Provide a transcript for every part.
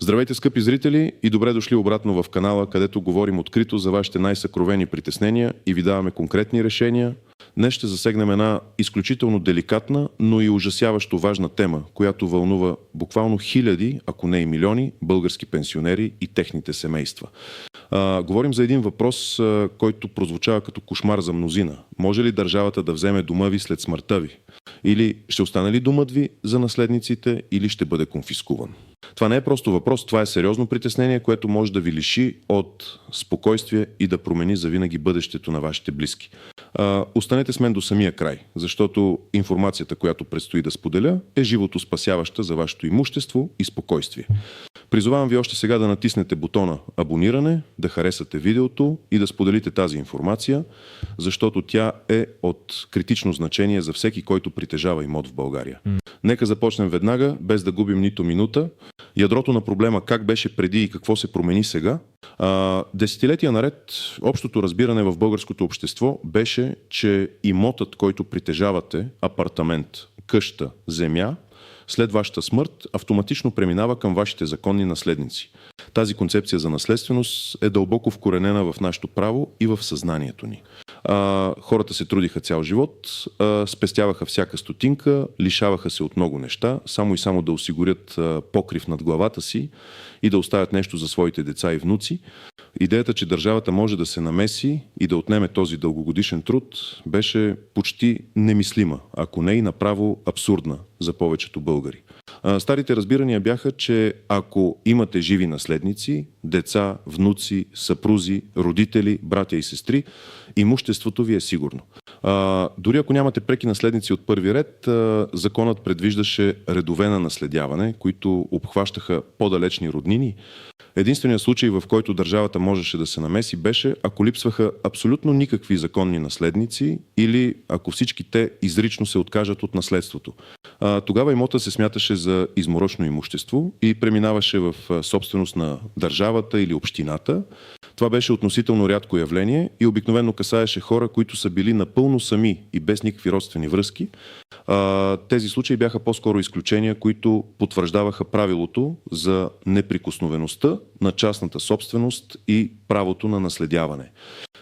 Здравейте, скъпи зрители, и добре дошли обратно в канала, където говорим открито за вашите най-съкровени притеснения и ви даваме конкретни решения. Днес ще засегнем една изключително деликатна, но и ужасяващо важна тема, която вълнува буквално хиляди, ако не и милиони, български пенсионери и техните семейства. Говорим за един въпрос, който прозвучава като кошмар за мнозина. Може ли държавата да вземе дома ви след смъртта ви? Или ще остане ли домът ви за наследниците, или ще бъде конфискуван? Това не е просто въпрос, това е сериозно притеснение, което може да ви лиши от спокойствие и да промени завинаги бъдещето на вашите близки. Останете с мен до самия край, защото информацията, която предстои да споделя, е животоспасяваща за вашето имущество и спокойствие. Призовавам ви още сега да натиснете бутона абониране, да харесате видеото и да споделите тази информация, защото тя е от критично значение за всеки, който притежава имот в България. Нека започнем веднага, без да губим нито минута. Ядрото на проблема как беше преди и какво се промени сега. Десетилетия наред общото разбиране в българското общество беше, че имотът, който притежавате, апартамент, къща, земя, след вашата смърт автоматично преминава към вашите законни наследници. Тази концепция за наследственост е дълбоко вкоренена в нашето право и в съзнанието ни. Хората се трудиха цял живот, спестяваха всяка стотинка, лишаваха се от много неща, само и само да осигурят покрив над главата си и да оставят нещо за своите деца и внуци. Идеята, че държавата може да се намеси и да отнеме този дългогодишен труд, беше почти немислима, ако не и направо абсурдна за повечето българи. Старите разбирания бяха, че ако имате живи наследници, деца, внуци, съпрузи, родители, братя и сестри, имуществото ви е сигурно. Дори ако нямате преки наследници от първи ред, законът предвиждаше редове на наследяване, които обхващаха по-далечни роднини. Единственият случай, в който държавата можеше да се намеси, беше ако липсваха абсолютно никакви законни наследници или ако всички те изрично се откажат от наследството. Тогава имота се смяташе за изморочно имущество и преминаваше в собственост на държавата или общината. Това беше относително рядко явление и обикновено касаеше хора, които са били напълно сами и без никакви родствени връзки. Тези случаи бяха по-скоро изключения, които потвърждаваха правилото за неприкосновеността на частната собственост и правото на наследяване.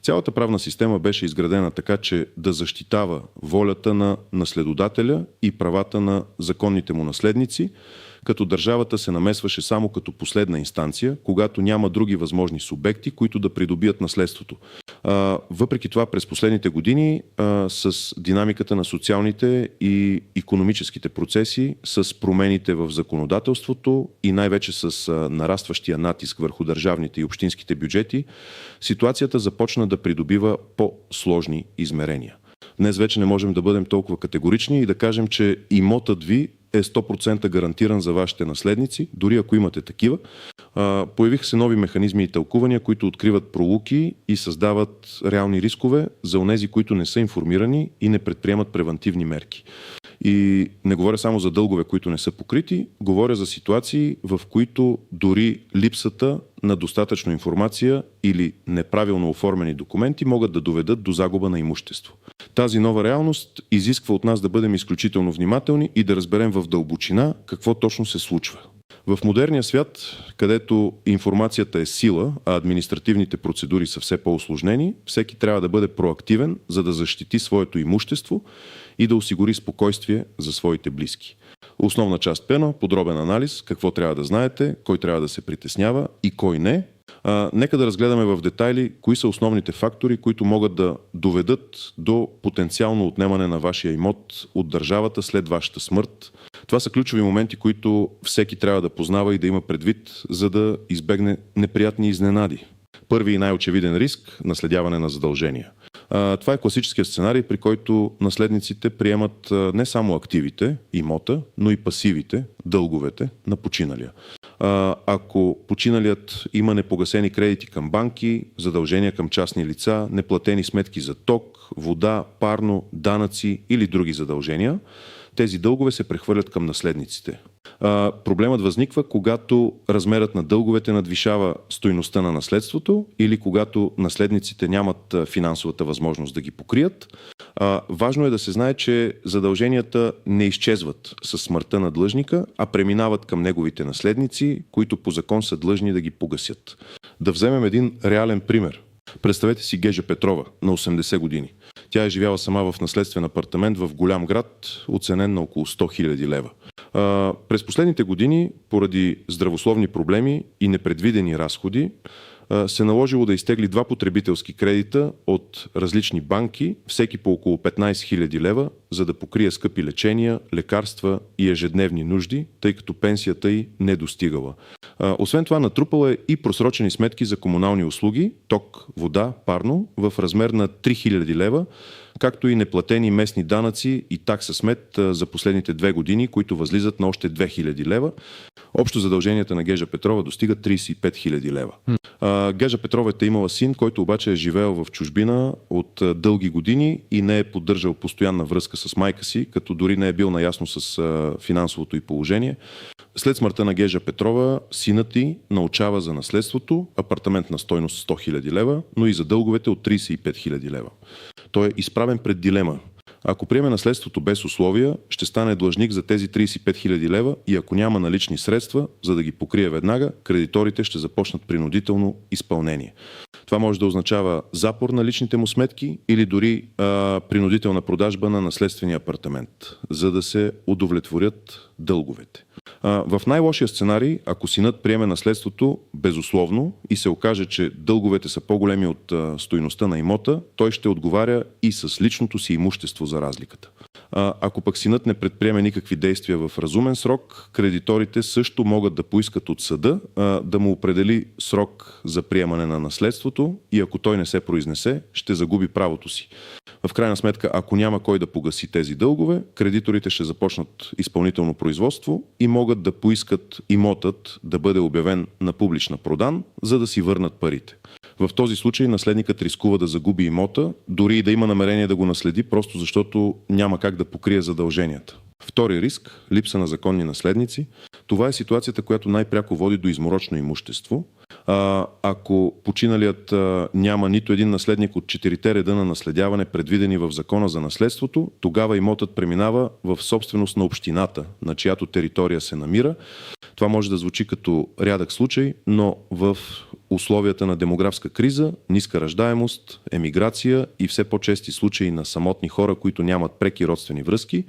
Цялата правна система беше изградена така, че да защитава волята на наследодателя и правата на законните му наследници, като държавата се намесваше само като последна инстанция, когато няма други възможни субекти, които да придобият наследството. Въпреки това, през последните години, с динамиката на социалните и икономическите процеси, с промените в законодателството и най-вече с нарастващия натиск върху държавните и общинските бюджети, ситуацията започна да придобива по-сложни измерения. Днес вече не можем да бъдем толкова категорични и да кажем, че имотът ви е 100% гарантиран за вашите наследници, дори ако имате такива. Появиха се нови механизми и тълкувания, които откриват пролуки и създават реални рискове за онези, които не са информирани и не предприемат превантивни мерки. И не говоря само за дългове, които не са покрити, говоря за ситуации, в които дори липсата на достатъчно информация или неправилно оформени документи могат да доведат до загуба на имущество. Тази нова реалност изисква от нас да бъдем изключително внимателни и да разберем в дълбочина какво точно се случва. В модерния свят, където информацията е сила, а административните процедури са все по-усложнени, всеки трябва да бъде проактивен, за да защити своето имущество и да осигури спокойствие за своите близки. Основна част пена, подробен анализ, какво трябва да знаете, кой трябва да се притеснява и кой не. Нека да разгледаме в детайли кои са основните фактори, които могат да доведат до потенциално отнемане на вашия имот от държавата след вашата смърт. Това са ключови моменти, които всеки трябва да познава и да има предвид, за да избегне неприятни изненади. Първи и най-очевиден риск – наследяване на задължения. Това е класическият сценарий, при който наследниците приемат не само активите, имота, но и пасивите, дълговете на починалия. Ако починалият има непогасени кредити към банки, задължения към частни лица, неплатени сметки за ток, вода, парно, данъци или други задължения, тези дългове се прехвърлят към наследниците. Проблемът възниква, когато размерът на дълговете надвишава стойността на наследството или когато наследниците нямат финансовата възможност да ги покрият. Важно е да се знае, че задълженията не изчезват със смъртта на длъжника, а преминават към неговите наследници, които по закон са длъжни да ги погасят. Да вземем един реален пример. Представете си Гежа Петрова на 80 години. Тя е живяла сама в наследствен апартамент в голям град, оценен на около 100 000 лева. През последните години, поради здравословни проблеми и непредвидени разходи, се наложило да изтегли 2 потребителски кредита от различни банки, всеки по около 15 000 лева, за да покрие скъпи лечения, лекарства и ежедневни нужди, тъй като пенсията й не достигала. Освен това, натрупала е и просрочени сметки за комунални услуги, ток, вода, парно, в размер на 3000 лева, както и неплатени местни данъци и такса смет за последните 2 години, които възлизат на още 2000 лева. Общо задълженията на Гежа Петрова достигат 35 000 лева. Гежа Петрова е имала син, който обаче е живеел в чужбина от дълги години и не е поддържал постоянна връзка с майка си, като дори не е бил наясно с финансовото й положение. След смъртта на Гежа Петрова, синът й научава за наследството, апартамент на стойност 100 000 лева, но и за дълговете от 35 000 лева. Той е изправен пред дилема. Ако приеме наследството без условия, ще стане длъжник за тези 35 000 лева и ако няма налични средства, за да ги покрие веднага, кредиторите ще започнат принудително изпълнение. Това може да означава запор на личните му сметки или дори принудителна продажба на наследствения апартамент, за да се удовлетворят дълговете. В най-лошия сценарий, ако синът приеме наследството безусловно и се окаже, че дълговете са по-големи от стойността на имота, той ще отговаря и с личното си имущество за разликата. Ако пък синът не предприеме никакви действия в разумен срок, кредиторите също могат да поискат от съда да му определи срок за приемане на наследството и ако той не се произнесе, ще загуби правото си. В крайна сметка, ако няма кой да погаси тези дългове, кредиторите ще започнат изпълнително производство и могат да поискат имотът да бъде обявен на публична продан, за да си върнат парите. В този случай наследникът рискува да загуби имота, дори и да има намерение да го наследи, просто защото няма как да покрие задълженията. Втори риск – липса на законни наследници. Това е ситуацията, която най-пряко води до изморочно имущество. Ако починалият няма нито един наследник от 4 реда на наследяване, предвидени в Закона за наследството, тогава имотът преминава в собственост на общината, на чиято територия се намира. Това може да звучи като рядък случай, но в условията на демографска криза, ниска раждаемост, емиграция и все по-чести случаи на самотни хора, които нямат преки родствени връзки,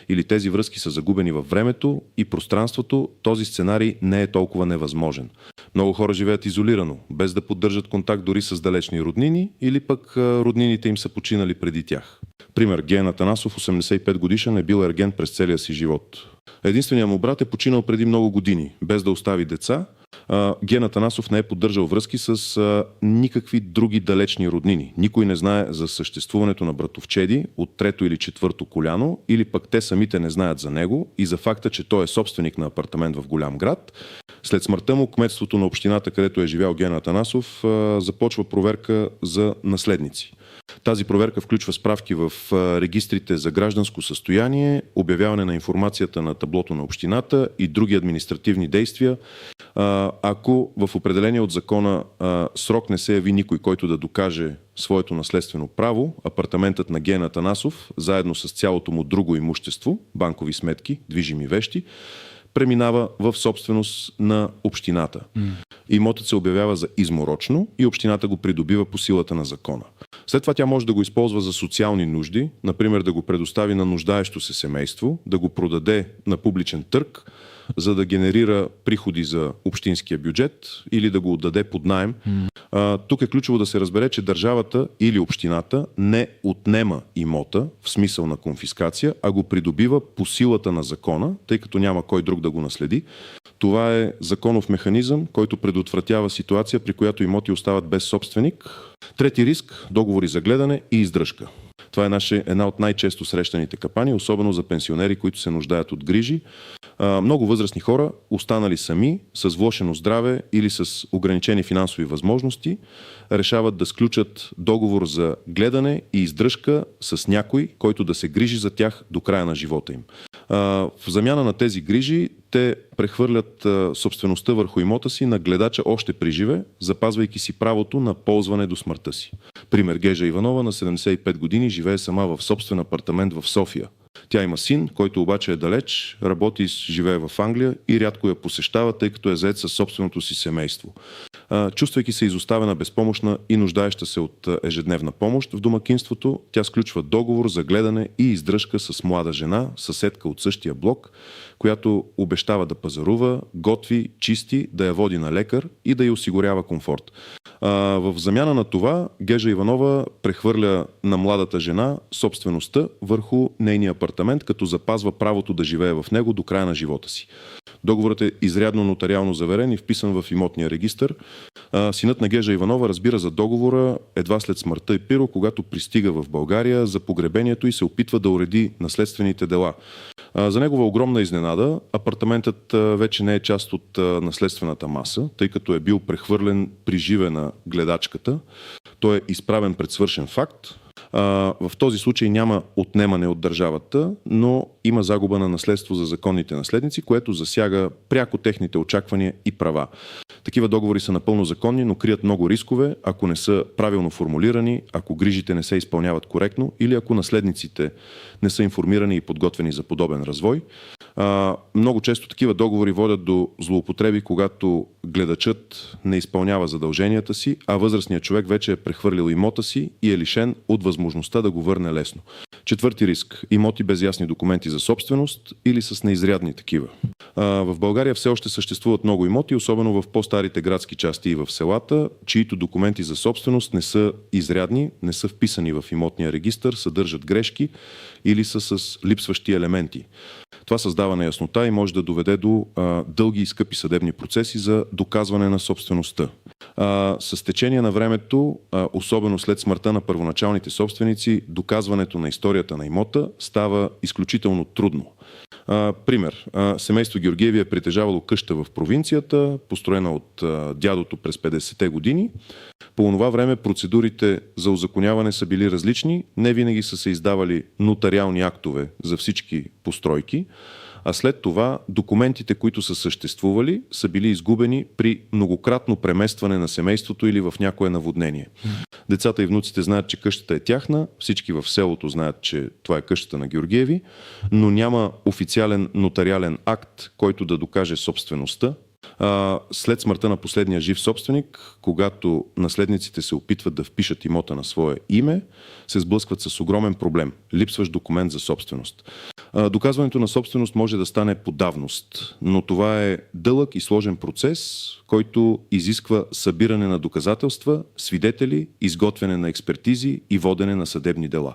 или тези връзки са загубени във времето и пространството, този сценарий не е толкова невъзможен. Много хора живеят изолирано, без да поддържат контакт дори с далечни роднини или пък роднините им са починали преди тях. Пример, Геен Атанасов, 85 годишен, е бил ерген през целия си живот. Единственият му брат е починал преди много години, без да остави деца. Геен Атанасов не е поддържал връзки с никакви други далечни роднини. Никой не знае за съществуването на братовчеди от 3-то или 4-то коляно, или пък те самите не знаят за него и за факта, че той е собственик на апартамент в голям град. След смъртта му, кметството на общината, където е живял Геен Атанасов, започва проверка за наследници. Тази проверка включва справки в регистрите за гражданско състояние, обявяване на информацията на таблото на общината и други административни действия. Ако в определение от закона срок не се яви никой, който да докаже своето наследствено право, апартаментът на Геен Атанасов, заедно с цялото му друго имущество, банкови сметки, движими вещи, преминава в собственост на общината. Имотът се обявява за изморочно и общината го придобива по силата на закона. След това тя може да го използва за социални нужди, например да го предостави на нуждаещо се семейство, да го продаде на публичен търг, за да генерира приходи за общинския бюджет или да го отдаде под наем. Тук е ключово да се разбере, че държавата или общината не отнема имота в смисъл на конфискация, а го придобива по силата на закона, тъй като няма кой друг да го наследи. Това е законов механизъм, който предотвратява ситуация, при която имоти остават без собственик. Трети риск – договори за гледане и издръжка. Това е една от най-често срещаните капани, особено за пенсионери, които се нуждаят от грижи. Много възрастни хора, останали сами, с влошено здраве или с ограничени финансови възможности, решават да сключат договор за гледане и издръжка с някой, който да се грижи за тях до края на живота им. В замяна на тези грижи, те прехвърлят собствеността върху имота си на гледача още при живе, запазвайки си правото на ползване до смъртта си. Пример: Гежа Иванова на 75 години живее сама в собствен апартамент в София. Тя има син, който обаче е далеч, работи и живее в Англия и рядко я посещава, тъй като е зает със собственото си семейство. Чувствайки се изоставена, безпомощна и нуждаеща се от ежедневна помощ в домакинството, тя сключва договор за гледане и издръжка с млада жена, съседка от същия блок, която обещава да пазарува, готви, чисти, да я води на лекар и да й осигурява комфорт. В замяна на това Гежа Иванова прехвърля на младата жена собствеността върху нейния апартамент, като запазва правото да живее в него до края на живота си. Договорът е изрядно нотариално заверен и вписан в имотния регистър. Синът на Гежа Иванова разбира за договора едва след смъртта й Пиро, когато пристига в България за погребението и се опитва да уреди наследствените дела. За негова огромна изненада, апартаментът вече не е част от наследствената маса, тъй като е бил прехвърлен при живе на гледачката. Той е изправен пред свършен факт. В този случай няма отнемане от държавата, но има загуба на наследство за законните наследници, което засяга пряко техните очаквания и права. Такива договори са напълно законни, но крият много рискове, ако не са правилно формулирани, ако грижите не се изпълняват коректно или ако наследниците не са информирани и подготвени за подобен развой. Много често такива договори водят до злоупотреби, когато гледачът не изпълнява задълженията си, а възрастният човек вече е прехвърлил имота си и е лишен от възможността да го върне лесно. Четвърти риск – имоти без ясни документи за собственост или с неизрядни такива. В България все още съществуват много имоти, особено в по-старите градски части и в селата, чието документи за собственост не са изрядни, не са вписани в имотния регистър, съдържат грешки или са с липсващи елементи. Това създава неяснота и може да доведе до дълги и скъпи съдебни процеси за доказване на собствеността. С течение на времето, особено след смъртта на първоначалните собственици, доказването на историята на имота става изключително трудно. Пример. Семейство Георгиеви е притежавало къща в провинцията, построена от дядото през 50-те години. По това време процедурите за узаконяване са били различни, не винаги са се издавали нотариални актове за всички постройки, а след това документите, които са съществували, са били изгубени при многократно преместване на семейството или в някое наводнение. Децата и внуците знаят, че къщата е тяхна, всички в селото знаят, че това е къщата на Георгиеви, но няма официален нотариален акт, който да докаже собствеността. След смъртта на последния жив собственик, когато наследниците се опитват да впишат имота на свое име, се сблъскват с огромен проблем – липсващ документ за собственост. Доказването на собственост може да стане по давност, но това е дълъг и сложен процес, който изисква събиране на доказателства, свидетели, изготвяне на експертизи и водене на съдебни дела.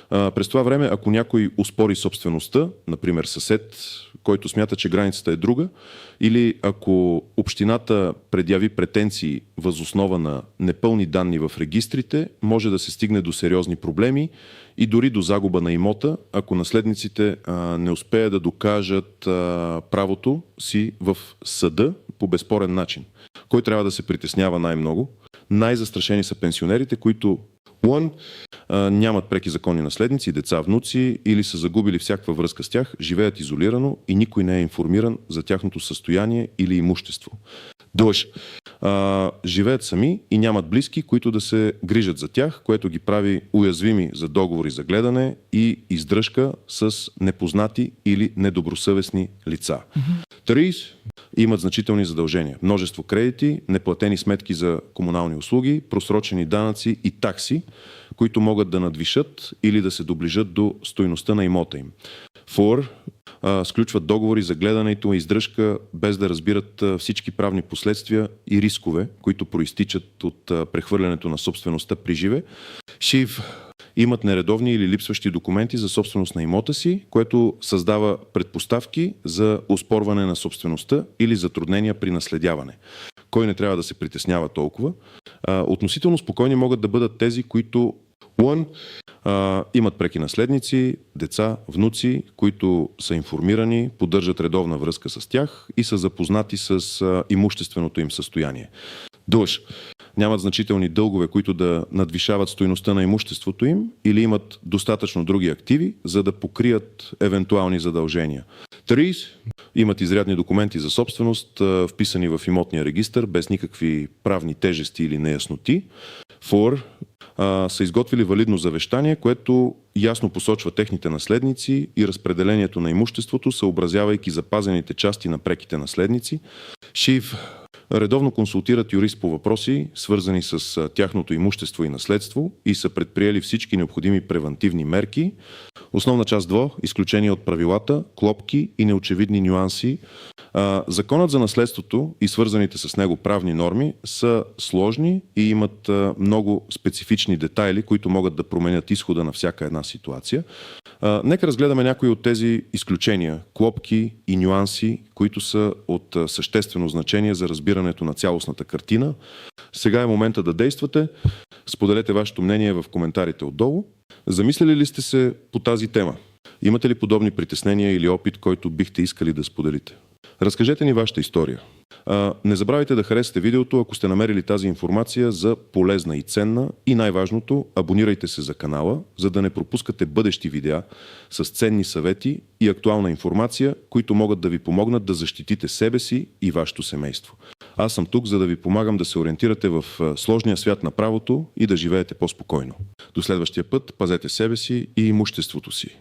През това време, ако някой оспори собствеността, например съсед, който смята, че границата е друга, или ако общината предяви претенции въз основа на непълни данни в регистрите, може да се стигне до сериозни проблеми и дори до загуба на имота, ако наследниците не успеят да докажат правото си в съда по безспорен начин. Кой трябва да се притеснява най-много? Най-застрашени са пенсионерите, които нямат преки законни наследници, деца, внуци или са загубили всякаква връзка с тях, живеят изолирано и никой не е информиран за тяхното състояние или имущество. Живеят сами и нямат близки, които да се грижат за тях, което ги прави уязвими за договори за гледане и издръжка с непознати или недобросъвестни лица. Имат значителни задължения. Множество кредити, неплатени сметки за комунални услуги, просрочени данъци и такси, които могат да надвишат или да се доближат до стойността на имота им. Сключват договори за гледането и издръжка, без да разбират всички правни последствия и рискове, които проистичат от прехвърлянето на собствеността при живе. Имат нередовни или липсващи документи за собственост на имота си, което създава предпоставки за оспорване на собствеността или затруднения при наследяване. Кой не трябва да се притеснява толкова? Относително спокойни могат да бъдат тези, които имат преки наследници, деца, внуци, които са информирани, поддържат редовна връзка с тях и са запознати с имущественото им състояние. нямат значителни дългове, които да надвишават стойността на имуществото им, или имат достатъчно други активи, за да покрият евентуални задължения. 3. Имат изрядни документи за собственост, вписани в имотния регистър, без никакви правни тежести или неясноти. 4. Са изготвили валидно завещание, което ясно посочва техните наследници и разпределението на имуществото, съобразявайки запазените части на преките наследници. 5. Редовно консултират юрист по въпроси, свързани с тяхното имущество и наследство, и са предприели всички необходими превантивни мерки. Основна част 2. Изключение от правилата, клопки и неочевидни нюанси. Законът за наследството и свързаните с него правни норми са сложни и имат много специфични детайли, които могат да променят изхода на всяка една ситуация. Нека разгледаме някои от тези изключения, клопки и нюанси, които са от съществено значение за разбирането на цялостната картина. Сега е момента да действате. Споделете вашето мнение в коментарите отдолу. Замислили ли сте се по тази тема? Имате ли подобни притеснения или опит, който бихте искали да споделите? Разкажете ни вашата история. Не забравяйте да харесате видеото, ако сте намерили тази информация за полезна и ценна, и най-важното, абонирайте се за канала, за да не пропускате бъдещи видеа с ценни съвети и актуална информация, които могат да ви помогнат да защитите себе си и вашето семейство. Аз съм тук, за да ви помагам да се ориентирате в сложния свят на правото и да живеете по-спокойно. До следващия път, пазете себе си и имуществото си.